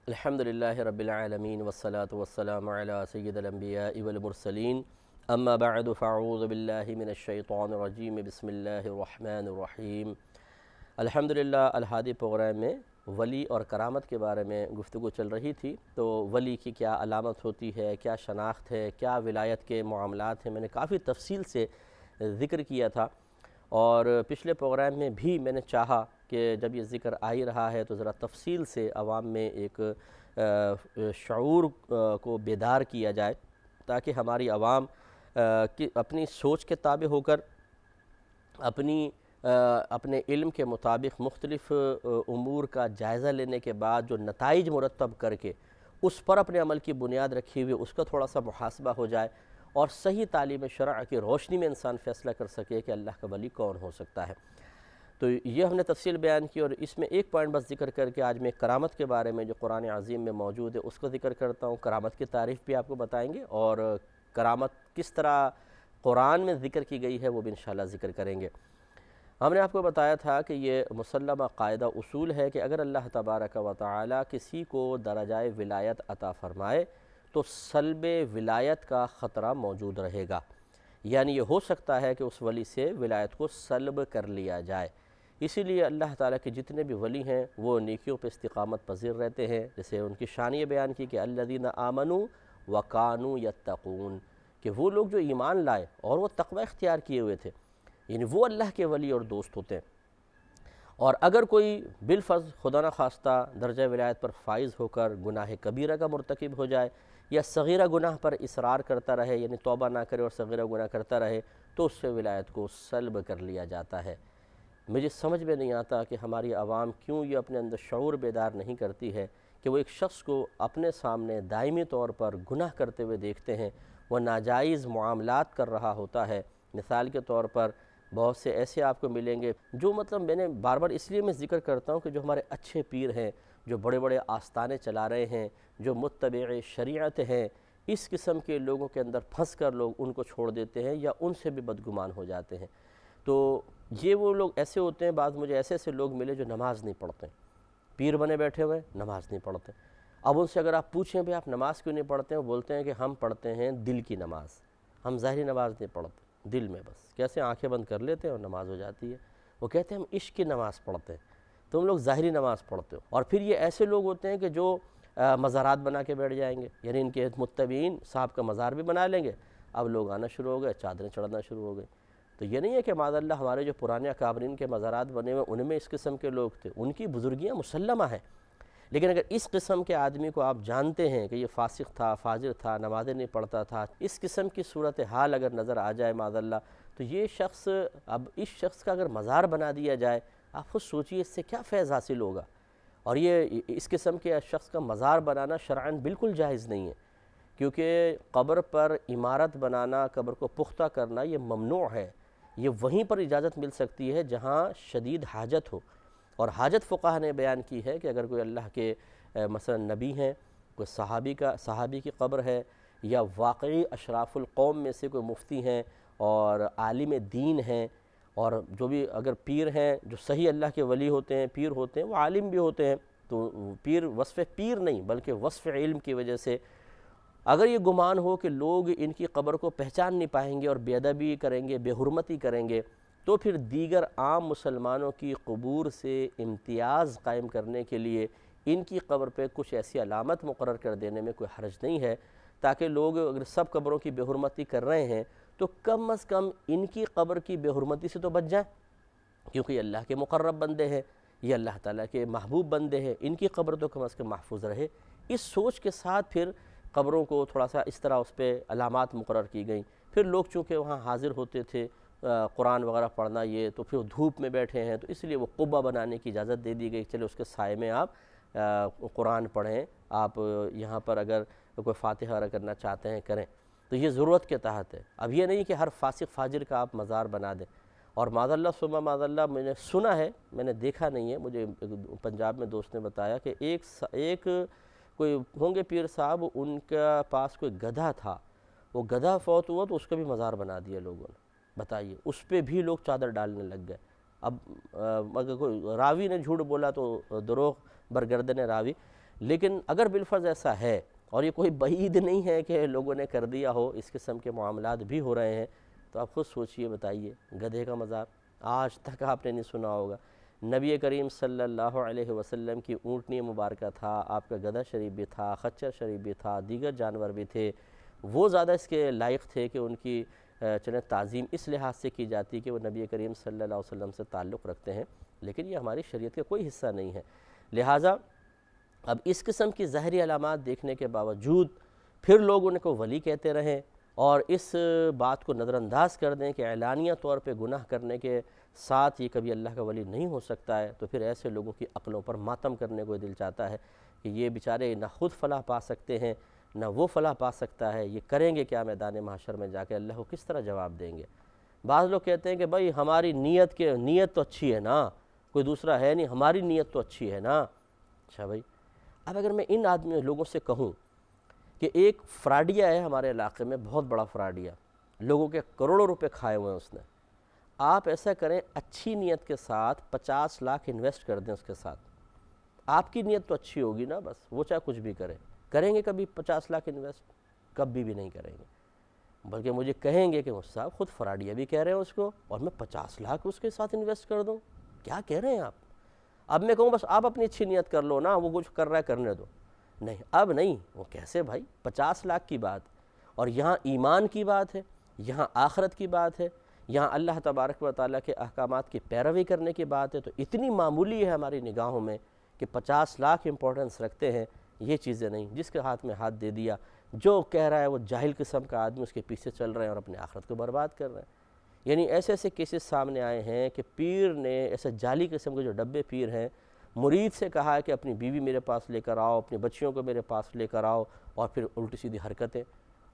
الحمدللہ رب العالمین والصلاة والسلام علی سید الانبیاء والمرسلین اما بعد فاعوذ باللہ من الشیطان الرجیم بسم اللہ الرحمن الرحیم۔ الحمدللہ الہادی پروگرام میں ولی اور کرامت کے بارے میں گفتگو چل رہی تھی، تو ولی کی کیا علامت ہوتی ہے، کیا شناخت ہے، کیا ولایت کے معاملات ہیں، میں نے کافی تفصیل سے ذکر کیا تھا۔ اور پچھلے پروگرام میں بھی میں نے چاہا کہ جب یہ ذکر آ ہی رہا ہے تو ذرا تفصیل سے عوام میں ایک شعور کو بیدار کیا جائے، تاکہ ہماری عوام اپنی سوچ کے تابع ہو کر اپنے علم کے مطابق مختلف امور کا جائزہ لینے کے بعد جو نتائج مرتب کر کے اس پر اپنے عمل کی بنیاد رکھی ہوئی اس کا تھوڑا سا محاسبہ ہو جائے، اور صحیح تعلیم شرع کی روشنی میں انسان فیصلہ کر سکے کہ اللہ کا ولی کون ہو سکتا ہے۔ تو یہ ہم نے تفصیل بیان کی، اور اس میں ایک پوائنٹ بس ذکر کر کے آج میں کرامت کے بارے میں جو قرآن عظیم میں موجود ہے اس کو ذکر کرتا ہوں۔ کرامت کی تعریف بھی آپ کو بتائیں گے، اور کرامت کس طرح قرآن میں ذکر کی گئی ہے وہ بھی انشاءاللہ ذکر کریں گے۔ ہم نے آپ کو بتایا تھا کہ یہ مسلمہ قاعدہ اصول ہے کہ اگر اللہ تبارک و تعالی کسی کو درجہ ولایت عطا فرمائے تو سلب ولایت کا خطرہ موجود رہے گا، یعنی یہ ہو سکتا ہے کہ اس ولی سے ولایت کو سلب کر لیا جائے۔ اسی لیے اللہ تعالیٰ کے جتنے بھی ولی ہیں وہ نیکیوں پہ استقامت پذیر رہتے ہیں، جیسے ان کی شان یہ بیان کی کہ الذین آمنوا وکانوا یتقون، کہ وہ لوگ جو ایمان لائے اور وہ تقوی اختیار کیے ہوئے تھے، یعنی وہ اللہ کے ولی اور دوست ہوتے ہیں۔ اور اگر کوئی بالفرض خدا نخواستہ درجہ ولایت پر فائز ہو کر گناہ کبیرہ کا مرتکب ہو جائے، یا صغیرہ گناہ پر اصرار کرتا رہے، یعنی توبہ نہ کرے اور صغیرہ گناہ کرتا رہے، تو اس سے ولایت کو سلب کر لیا جاتا ہے۔ مجھے سمجھ میں نہیں آتا کہ ہماری عوام کیوں یہ اپنے اندر شعور بیدار نہیں کرتی ہے کہ وہ ایک شخص کو اپنے سامنے دائمی طور پر گناہ کرتے ہوئے دیکھتے ہیں، وہ ناجائز معاملات کر رہا ہوتا ہے۔ مثال کے طور پر بہت سے ایسے آپ کو ملیں گے جو میں نے بار بار اس لیے میں ذکر کرتا ہوں کہ جو ہمارے اچھے پیر ہیں، جو بڑے بڑے آستانے چلا رہے ہیں، جو متبع شریعت ہیں، اس قسم کے لوگوں کے اندر پھنس کر لوگ ان کو چھوڑ دیتے ہیں یا ان سے بھی بدگمان ہو جاتے ہیں۔ تو یہ وہ لوگ ایسے ہوتے ہیں، بعض مجھے ایسے لوگ ملے جو نماز نہیں پڑھتے، پیر بنے بیٹھے ہوئے نماز نہیں پڑھتے۔ اب ان سے اگر آپ پوچھیں بھی آپ نماز کیوں نہیں پڑھتے ہیں، وہ بولتے ہیں کہ ہم پڑھتے ہیں دل کی نماز، ہم ظاہری نماز نہیں پڑھتے، دل میں بس کیسے آنکھیں بند کر لیتے ہیں اور نماز ہو جاتی ہے۔ وہ کہتے ہیں ہم عشق کی نماز پڑھتے ہیں، تم لوگ ظاہری نماز پڑھتے ہو۔ اور پھر یہ ایسے لوگ ہوتے ہیں کہ جو مزارات بنا کے بیٹھ جائیں گے، یعنی ان کے متبعین صاحب کا مزار بھی بنا لیں گے، اب لوگ آنا شروع ہو گئے، چادریں چڑھنا شروع ہو گئے۔ تو یہ نہیں ہے کہ معاذ اللہ ہمارے جو پرانے اکابرین کے مزارات بنے ہوئے ان میں اس قسم کے لوگ تھے، ان کی بزرگیاں مسلمہ ہیں، لیکن اگر اس قسم کے آدمی کو آپ جانتے ہیں کہ یہ فاسق تھا، فاجر تھا، نمازیں نہیں پڑھتا تھا، اس قسم کی صورتحال اگر نظر آ جائے معاذ اللہ، تو یہ شخص، اب اس شخص کا اگر مزار بنا دیا جائے، آپ خود سوچئے اس سے کیا فیض حاصل ہوگا۔ اور یہ اس قسم کے شخص کا مزار بنانا شرعاً بالکل جائز نہیں ہے، کیونکہ قبر پر عمارت بنانا، قبر کو پختہ کرنا یہ ممنوع ہے۔ یہ وہیں پر اجازت مل سکتی ہے جہاں شدید حاجت ہو، اور حاجت فقہا نے بیان کی ہے کہ اگر کوئی اللہ کے مثلا نبی ہیں، کوئی صحابی کی قبر ہے، یا واقعی اشراف القوم میں سے کوئی مفتی ہیں اور عالم دین ہیں، اور جو بھی اگر پیر ہیں جو صحیح اللہ کے ولی ہوتے ہیں، پیر ہوتے ہیں، وہ عالم بھی ہوتے ہیں، تو پیر وصف پیر نہیں بلکہ وصف علم کی وجہ سے اگر یہ گمان ہو کہ لوگ ان کی قبر کو پہچان نہیں پائیں گے اور بے ادبی کریں گے، بے حرمتی کریں گے، تو پھر دیگر عام مسلمانوں کی قبور سے امتیاز قائم کرنے کے لیے ان کی قبر پہ کچھ ایسی علامت مقرر کر دینے میں کوئی حرج نہیں ہے، تاکہ لوگ اگر سب قبروں کی بے حرمتی کر رہے ہیں تو کم از کم ان کی قبر کی بے حرمتی سے تو بچ جائیں، کیونکہ یہ اللہ کے مقرب بندے ہیں، یہ اللہ تعالیٰ کے محبوب بندے ہیں، ان کی قبر تو کم از کم محفوظ رہے۔ اس سوچ کے ساتھ پھر قبروں کو تھوڑا سا اس طرح اس پہ علامات مقرر کی گئیں۔ پھر لوگ چونکہ وہاں حاضر ہوتے تھے قرآن وغیرہ پڑھنا، یہ تو پھر دھوپ میں بیٹھے ہیں تو اس لیے وہ قبہ بنانے کی اجازت دے دی گئی، چلے اس کے سائے میں آپ قرآن پڑھیں، آپ یہاں پر اگر کوئی فاتحہ وغیرہ کرنا چاہتے ہیں کریں، تو یہ ضرورت کے تحت ہے۔ اب یہ نہیں کہ ہر فاسق فاجر کا آپ مزار بنا دیں۔ اور معاذ اللہ ثم معاذ اللہ، میں نے سنا ہے، میں نے دیکھا نہیں ہے، مجھے پنجاب میں دوست نے بتایا کہ ایک کوئی ہوں گے پیر صاحب، ان کا پاس کوئی گدھا تھا، وہ گدھا فوت ہوا تو اس کا بھی مزار بنا دیا لوگوں نے، بتائیے، اس پہ بھی لوگ چادر ڈالنے لگ گئے۔ اب اگر کوئی راوی نے جھوٹ بولا تو دروغ برگردن راوی، لیکن اگر بالفرض ایسا ہے، اور یہ کوئی بعید نہیں ہے کہ لوگوں نے کر دیا ہو، اس قسم کے معاملات بھی ہو رہے ہیں، تو آپ خود سوچئے، بتائیے، گدھے کا مزار آج تک آپ نے نہیں سنا ہوگا۔ نبی کریم صلی اللہ علیہ وسلم کی اونٹنی مبارکہ تھا، آپ کا گدھا شریف بھی تھا، خچر شریف بھی تھا، دیگر جانور بھی تھے، وہ زیادہ اس کے لائق تھے کہ ان کی چنیں تعظیم اس لحاظ سے کی جاتی کہ وہ نبی کریم صلی اللہ علیہ وسلم سے تعلق رکھتے ہیں، لیکن یہ ہماری شریعت کا کوئی حصہ نہیں ہے۔ لہٰذا اب اس قسم کی ظاہری علامات دیکھنے کے باوجود پھر لوگ ان کو ولی کہتے رہیں اور اس بات کو نظر انداز کر دیں کہ اعلانیہ طور پہ گناہ کرنے کے ساتھ یہ کبھی اللہ کا ولی نہیں ہو سکتا ہے، تو پھر ایسے لوگوں کی عقلوں پر ماتم کرنے کو دل چاہتا ہے کہ یہ بیچارے نہ خود فلاح پا سکتے ہیں نہ وہ فلاح پا سکتا ہے، یہ کریں گے کیا میدان محشر میں جا کے، اللہ کو کس طرح جواب دیں گے۔ بعض لوگ کہتے ہیں کہ بھائی ہماری نیت تو اچھی ہے نا، کوئی دوسرا ہے نہیں، ہماری نیت تو اچھی ہے نا۔ اچھا بھائی، اب اگر میں ان لوگوں سے کہوں کہ ایک فراڈیا ہے ہمارے علاقے میں، بہت بڑا فراڈیا، لوگوں کے کروڑوں روپے کھائے ہوئے ہیں اس نے، آپ ایسا کریں اچھی نیت کے ساتھ 50 لاکھ انویسٹ کر دیں اس کے ساتھ، آپ کی نیت تو اچھی ہوگی نا، بس وہ چاہے کچھ بھی کریں گے کبھی 50 لاکھ انویسٹ؟ کبھی بھی نہیں کریں گے، بلکہ مجھے کہیں گے کہ صاحب خود فراڈیا بھی کہہ رہے ہیں اس کو، اور میں 50 لاکھ اس کے ساتھ انویسٹ کر دوں، کیا کہہ رہے ہیں آپ؟ اب میں کہوں بس آپ اپنی اچھی نیت کر لو نا، وہ کچھ کر رہا ہے کرنے دو، نہیں اب نہیں، وہ کیسے بھائی؟ 50 لاکھ کی بات، اور یہاں ایمان کی بات ہے، یہاں آخرت کی بات ہے، یہاں اللہ تبارک و تعالیٰ کے احکامات کی پیروی کرنے کی بات ہے، تو اتنی معمولی ہے ہماری نگاہوں میں کہ 50 لاکھ امپورٹنس رکھتے ہیں، یہ چیزیں نہیں۔ جس کے ہاتھ میں ہاتھ دے دیا، جو کہہ رہا ہے وہ جاہل قسم کا آدمی، اس کے پیچھے چل رہے ہیں اور اپنے آخرت کو برباد کر رہے ہیں۔ یعنی ایسے ایسے کیسز سامنے آئے ہیں کہ پیر نے، ایسے جعلی قسم کے جو ڈبے پیر ہیں، مرید سے کہا ہے کہ اپنی بیوی میرے پاس لے کر آؤ، اپنی بچیوں کو میرے پاس لے کر آؤ، اور پھر الٹی سیدھی حرکتیں،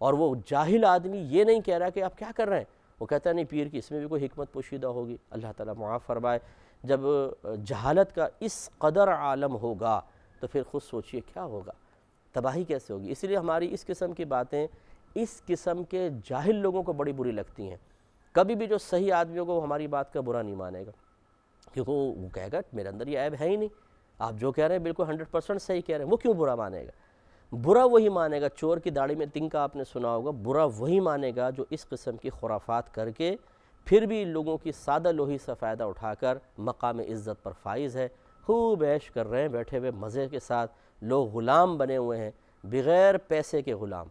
اور وہ جاہل آدمی یہ نہیں کہہ رہا کہ آپ کیا کر رہے ہیں، وہ کہتا ہے نہیں پیر کی اس میں بھی کوئی حکمت پوشیدہ ہوگی، اللہ تعالیٰ معاف فرمائے۔ جب جہالت کا اس قدر عالم ہوگا تو پھر خود سوچئے کیا ہوگا، تباہی کیسے ہوگی۔ اس لیے ہماری اس قسم کی باتیں اس قسم کے جاہل لوگوں کو بڑی بری لگتی ہیں۔ کبھی بھی جو صحیح آدمیوں کو ہماری بات کا برا نہیں مانے گا، کیونکہ وہ کہے گا میرے اندر یہ عیب ہے ہی نہیں، آپ جو کہہ رہے ہیں بالکل 100% صحیح کہہ رہے ہیں، وہ کیوں برا مانے گا؟ برا وہی مانے گا، چور کی داڑھی میں تنکا آپ نے سنا ہوگا، برا وہی مانے گا جو اس قسم کی خرافات کر کے پھر بھی لوگوں کی سادہ لوہی سے فائدہ اٹھا کر مقام عزت پر فائز ہے، خوب عیش کر رہے ہیں بیٹھے ہوئے مزے کے ساتھ، لوگ غلام بنے ہوئے ہیں، بغیر پیسے کے غلام،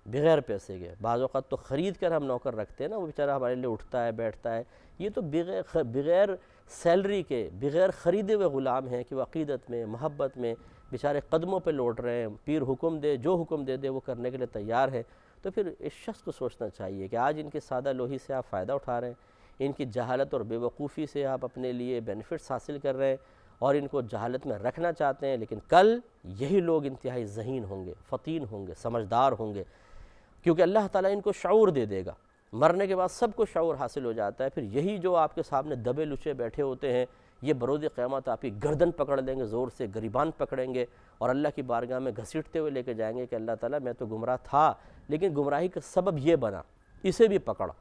بغیر پیسے کے۔ بعض اوقات تو خرید کر ہم نوکر رکھتے ہیں نا، وہ بیچارہ ہمارے لیے اٹھتا ہے بیٹھتا ہے، یہ تو بغیر سیلری کے، بغیر خریدے ہوئے غلام ہیں کہ وہ عقیدت میں، محبت میں بیچارے قدموں پہ لوٹ رہے ہیں، پیر حکم دے، جو حکم دے دے وہ کرنے کے لیے تیار ہے۔ تو پھر اس شخص کو سوچنا چاہیے کہ آج ان کی سادہ لوہی سے آپ فائدہ اٹھا رہے ہیں، ان کی جہالت اور بے وقوفی سے آپ اپنے لیے بینیفٹس حاصل کر رہے ہیں اور ان کو جہالت میں رکھنا چاہتے ہیں، لیکن کل یہی لوگ انتہائی ذہین ہوں گے، فطین ہوں گے، سمجھدار ہوں گے، کیونکہ اللہ تعالیٰ ان کو شعور دے دے گا۔ مرنے کے بعد سب کو شعور حاصل ہو جاتا ہے، پھر یہی جو آپ کے سامنے دبے لچے بیٹھے ہوتے ہیں، یہ بروز قیامت آپ کی گردن پکڑ لیں گے، زور سے گریبان پکڑیں گے اور اللہ کی بارگاہ میں گھسیٹتے ہوئے لے کے جائیں گے کہ اللہ تعالیٰ میں تو گمراہ تھا، لیکن گمراہی کا سبب یہ بنا، اسے بھی پکڑا۔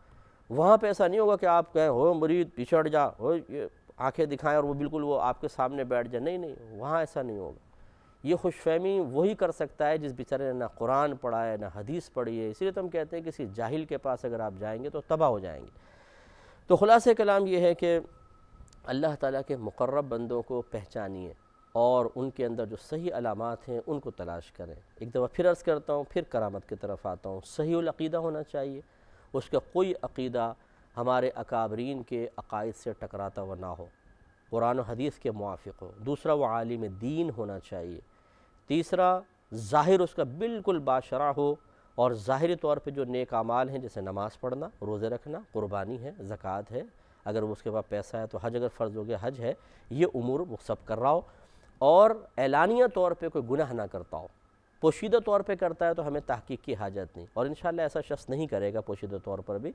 وہاں پہ ایسا نہیں ہوگا کہ آپ کہیں ہو مرید پیچھے ہٹ جا، ہو یہ آنکھیں دکھائیں اور وہ بالکل وہ آپ کے سامنے بیٹھ جائے، نہیں، وہاں ایسا نہیں ہوگا۔ یہ خوش فہمی وہی کر سکتا ہے جس بیچارے نے نہ قرآن پڑھا ہے نہ حدیث پڑھی ہے، اسی لیے تو ہم کہتے ہیں کہ کسی جاہل کے پاس اگر آپ جائیں گے تو تباہ ہو جائیں گے۔ تو خلاصہ کلام یہ ہے کہ اللہ تعالیٰ کے مقرب بندوں کو پہچانیے اور ان کے اندر جو صحیح علامات ہیں ان کو تلاش کریں۔ ایک دفعہ پھر عرض کرتا ہوں، پھر کرامت کی طرف آتا ہوں، صحیح العقیدہ ہونا چاہیے، اس کا کوئی عقیدہ ہمارے اکابرین کے عقائد سے ٹکراتا ہوا نہ ہو، قرآن و حدیث کے موافق ہو۔ دوسرا، وہ عالم دین ہونا چاہیے۔ تیسرا، ظاہر اس کا بالکل باشرع ہو اور ظاہری طور پہ جو نیک اعمال ہیں جیسے نماز پڑھنا، روزے رکھنا، قربانی ہے، زکوٰۃ ہے، اگر اس کے پاس پیسہ ہے تو حج اگر فرض ہو گیا حج ہے، یہ امور وہ سب کر رہا ہو اور اعلانیہ طور پہ کوئی گناہ نہ کرتا ہو۔ پوشیدہ طور پہ کرتا ہے تو ہمیں تحقیق کی حاجت نہیں، اور انشاءاللہ ایسا شخص نہیں کرے گا پوشیدہ طور پر بھی۔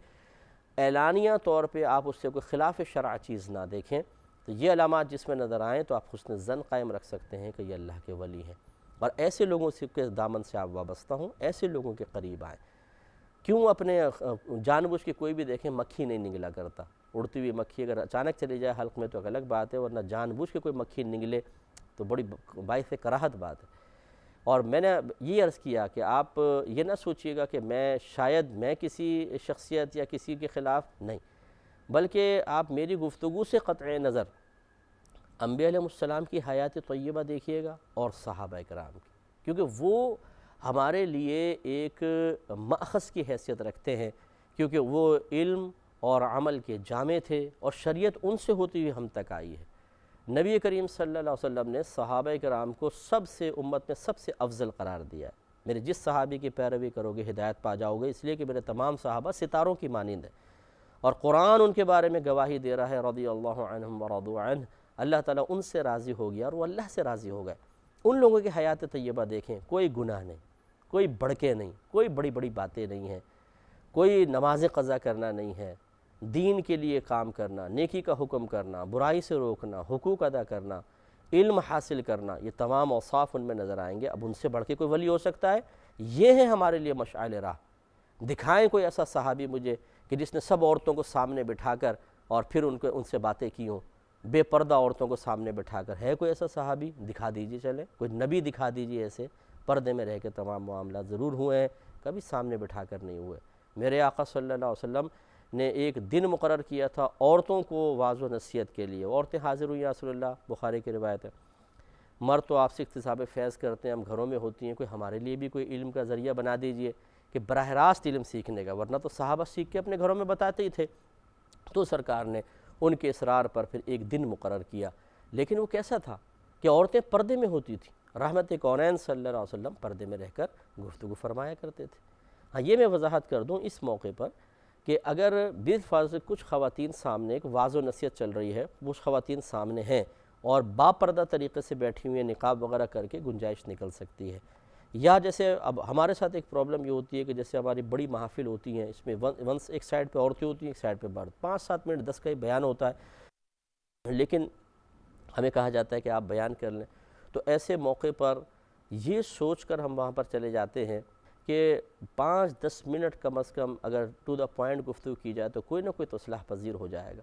اعلانیہ طور پہ آپ اس سے کوئی خلاف شرع چیز نہ دیکھیں، تو یہ علامات جس میں نظر آئیں تو آپ حسن ظن قائم رکھ سکتے ہیں کہ یہ اللہ کے ولی ہیں، اور ایسے لوگوں کے دامن سے آپ وابستہ ہوں، ایسے لوگوں کے قریب آئیں۔ کیوں اپنے جان بوجھ کے کوئی بھی دیکھیں مکھی نہیں نگلا کرتا، اڑتی ہوئی مکھی اگر اچانک چلی جائے حلق میں تو ایک الگ بات ہے، ورنہ جان بوجھ کے کوئی مکھی نگلے تو بڑی باعث کراہت بات ہے۔ اور میں نے یہ عرض کیا کہ آپ یہ نہ سوچئے گا کہ شاید میں کسی شخصیت یا کسی کے خلاف نہیں، بلکہ آپ میری گفتگو سے قطع نظر انبیاء علیہ السلام کی حیات طیبہ دیکھیے گا اور صحابہ کرام کی، کیونکہ وہ ہمارے لیے ایک مأخذ کی حیثیت رکھتے ہیں، کیونکہ وہ علم اور عمل کے جامع تھے اور شریعت ان سے ہوتی ہوئی ہم تک آئی ہے۔ نبی کریم صلی اللہ علیہ وسلم نے صحابہ کرام کو امت میں سب سے افضل قرار دیا ہے۔ میرے جس صحابی کی پیروی کرو گے ہدایت پا جاؤ گے، اس لیے کہ میرے تمام صحابہ ستاروں کی مانند ہیں، اور قرآن ان کے بارے میں گواہی دے رہا ہے، رضی اللہ عنہم ورضوا عنہ، اللہ تعالیٰ ان سے راضی ہو گیا اور وہ اللہ سے راضی ہو گئے۔ ان لوگوں کی حیات طیبہ دیکھیں، کوئی گناہ نہیں، کوئی بڑکے نہیں، کوئی بڑی بڑی باتیں نہیں ہیں، کوئی نماز قضا کرنا نہیں ہے، دین کے لیے کام کرنا، نیکی کا حکم کرنا، برائی سے روکنا، حقوق ادا کرنا، علم حاصل کرنا، یہ تمام اوصاف ان میں نظر آئیں گے۔ اب ان سے بڑھ کے کوئی ولی ہو سکتا ہے؟ یہ ہے ہمارے لیے مشعل راہ۔ دکھائیں کوئی ایسا صحابی مجھے کہ جس نے سب عورتوں کو سامنے بٹھا کر اور پھر ان سے باتیں کی ہوں، بے پردہ عورتوں کو سامنے بٹھا کر، ہے کوئی ایسا صحابی؟ دکھا دیجئے، چلے کوئی نبی دکھا دیجئے ایسے، پردے میں رہ کے تمام معاملات ضرور ہوئے ہیں، کبھی سامنے بٹھا کر نہیں ہوئے۔ میرے آقا صلی اللہ علیہ وسلم نے ایک دن مقرر کیا تھا عورتوں کو واعظ و نصیحت کے لیے، عورتیں حاضر ہوئی یا رسول اللہ، بخاری کی روایت ہے۔ مرد تو آپ سے اکتساب فیض کرتے ہیں، ہم گھروں میں ہوتی ہیں، کوئی ہمارے لیے بھی کوئی علم کا ذریعہ بنا دیجئے کہ براہ راست علم سیکھنے کا، ورنہ تو صحابہ سیکھ کے اپنے گھروں میں بتاتے ہی تھے۔ تو سرکار نے ان کے اصرار پر پھر ایک دن مقرر کیا، لیکن وہ کیسا تھا کہ عورتیں پردے میں ہوتی تھیں، رحمت کونین صلی اللہ علیہ وسلم پردے میں رہ کر گفتگو فرمایا کرتے تھے۔ ہاں، یہ میں وضاحت کر دوں اس موقع پر کہ اگر بالفرض کچھ خواتین سامنے ایک واعظ و نصیحت چل رہی ہے، وہ خواتین سامنے ہیں اور باپردہ طریقے سے بیٹھی ہوئی ہیں، نقاب وغیرہ کر کے گنجائش نکل سکتی ہے، یا جیسے اب ہمارے ساتھ ایک پرابلم یہ ہوتی ہے کہ جیسے ہماری بڑی محافل ہوتی ہیں، اس میں ونس ایک سائڈ پہ عورتیں ہوتی ہیں، ایک سائڈ پہ مرد، 5-7 منٹ 10 کا ہی بیان ہوتا ہے، لیکن ہمیں کہا جاتا ہے کہ آپ بیان کر لیں۔ تو ایسے موقع پر یہ سوچ کر ہم وہاں پر چلے جاتے ہیں کہ 5-10 منٹ کم از کم اگر ٹو دا پوائنٹ گفتگو کی جائے تو کوئی نہ کوئی تو اصلاح پذیر ہو جائے گا۔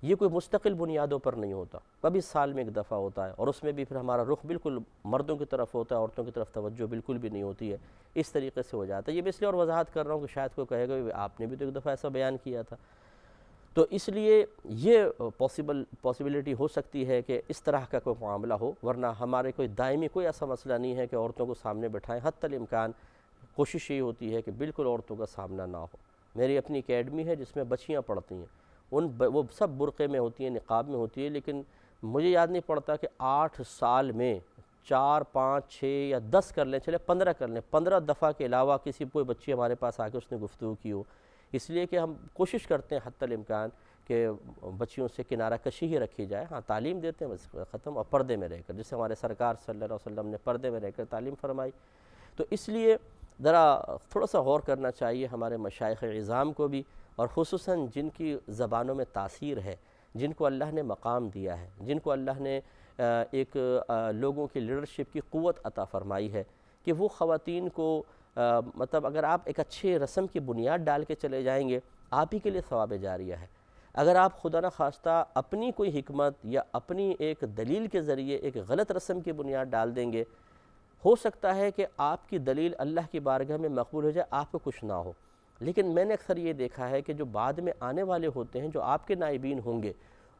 یہ کوئی مستقل بنیادوں پر نہیں ہوتا، کبھی سال میں ایک دفعہ ہوتا ہے، اور اس میں بھی پھر ہمارا رخ بالکل مردوں کی طرف ہوتا ہے، عورتوں کی طرف توجہ بالکل بھی نہیں ہوتی ہے، اس طریقے سے ہو جاتا ہے۔ یہ میں اس لیے اور وضاحت کر رہا ہوں کہ شاید کوئی کہے گا آپ نے بھی تو ایک دفعہ ایسا بیان کیا تھا، تو اس لیے یہ پاسبلٹی ہو سکتی ہے کہ اس طرح کا کوئی معاملہ ہو، ورنہ ہمارے کوئی دائمی کوئی ایسا مسئلہ نہیں ہے کہ عورتوں کو سامنے بٹھائیں۔ حتی الامکان کوشش یہ ہوتی ہے کہ بالکل عورتوں کا سامنا نہ ہو۔ میری اپنی اکیڈمی ہے جس میں بچیاں پڑھتی ہیں، وہ سب برقعے میں ہوتی ہیں، نقاب میں ہوتی ہے، لیکن مجھے یاد نہیں پڑتا کہ 8 سال میں 4 5 6 یا 10 کر لیں، چلے 15 کر لیں، 15 دفعہ کے علاوہ کسی کوئی بچی ہمارے پاس آ کے اس نے گفتگو کی ہو، اس لیے کہ ہم کوشش کرتے ہیں حتی الامکان کہ بچیوں سے کنارہ کشی ہی رکھی جائے۔ ہاں، تعلیم دیتے ہیں بس ختم، اور پردے میں رہ کر، جسے ہمارے سرکار صلی اللہ علیہ وسلم نے پردے میں رہ کر تعلیم فرمائی۔ تو اس لیے ذرا تھوڑا سا غور کرنا چاہیے ہمارے مشائخ عظام کو بھی، اور خصوصاً جن کی زبانوں میں تاثیر ہے، جن کو اللہ نے مقام دیا ہے، جن کو اللہ نے ایک لوگوں کی لیڈرشپ کی قوت عطا فرمائی ہے، کہ وہ خواتین کو مطلب اگر آپ ایک اچھے رسم کی بنیاد ڈال کے چلے جائیں گے، آپ ہی کے لیے ثواب جاریہ ہے۔ اگر آپ خدا نخواستہ اپنی کوئی حکمت یا اپنی ایک دلیل کے ذریعے ایک غلط رسم کی بنیاد ڈال دیں گے، ہو سکتا ہے کہ آپ کی دلیل اللہ کی بارگاہ میں مقبول ہو جائے، آپ کو کچھ نہ ہو۔ لیکن میں نے اکثر یہ دیکھا ہے کہ جو بعد میں آنے والے ہوتے ہیں، جو آپ کے نائبین ہوں گے،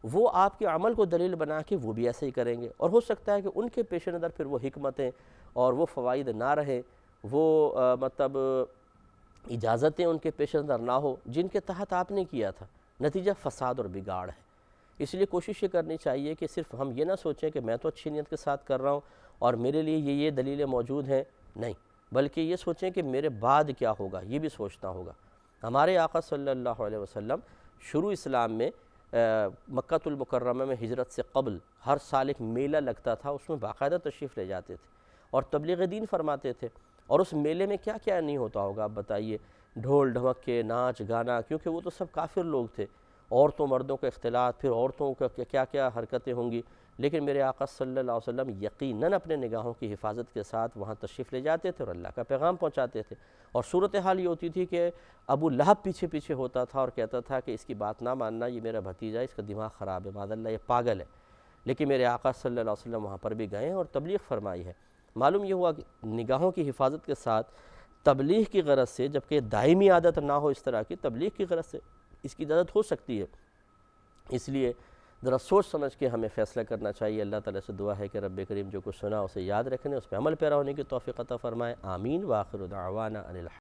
وہ آپ کے عمل کو دلیل بنا کے وہ بھی ایسے ہی کریں گے، اور ہو سکتا ہے کہ ان کے پیش نظر پھر وہ حکمتیں اور وہ فوائد نہ رہیں، وہ مطلب اجازتیں ان کے پیش نظر نہ ہو جن کے تحت آپ نے کیا تھا، نتیجہ فساد اور بگاڑ ہے۔ اس لیے کوشش یہ کرنی چاہیے کہ صرف ہم یہ نہ سوچیں کہ میں تو اچھی نیت کے ساتھ کر رہا ہوں اور میرے لیے یہ دلیلیں موجود ہیں، نہیں، بلکہ یہ سوچیں کہ میرے بعد کیا ہوگا، یہ بھی سوچنا ہوگا۔ ہمارے آقا صلی اللہ علیہ وسلم شروع اسلام میں مکہ المکرمہ میں ہجرت سے قبل ہر سال ایک میلہ لگتا تھا، اس میں باقاعدہ تشریف لے جاتے تھے اور تبلیغ دین فرماتے تھے، اور اس میلے میں کیا کیا نہیں ہوتا ہوگا آپ بتائیے، ڈھول ڈھمک کے ناچ گانا، کیونکہ وہ تو سب کافر لوگ تھے، عورتوں مردوں کا اختلاط، پھر عورتوں کا کیا کیا حرکتیں ہوں گی، لیکن میرے آقا صلی اللہ علیہ وسلم یقیناً اپنے نگاہوں کی حفاظت کے ساتھ وہاں تشریف لے جاتے تھے اور اللہ کا پیغام پہنچاتے تھے۔ اور صورتحال یہ ہوتی تھی کہ ابو لہب پیچھے پیچھے ہوتا تھا اور کہتا تھا کہ اس کی بات نہ ماننا، یہ میرا بھتیجا، اس کا دماغ خراب ہے، معاذ اللہ یہ پاگل ہے، لیکن میرے آقا صلی اللہ علیہ وسلم وہاں پر بھی گئے ہیں اور تبلیغ فرمائی ہے۔ معلوم یہ ہوا کہ نگاہوں کی حفاظت کے ساتھ تبلیغ کی غرض سے، جبکہ دائمی عادت نہ ہو اس طرح کی، تبلیغ کی غرض سے اس کی اجازت ہو سکتی ہے۔ اس لیے ذرا سوچ سمجھ کے ہمیں فیصلہ کرنا چاہیے۔ اللہ تعالیٰ سے دعا ہے کہ رب کریم جو کچھ سنا اسے یاد رکھنے، اس پہ عمل پیرا ہونے کی توفیق عطا فرمائے۔ آمین۔ وآخر دعوانا ان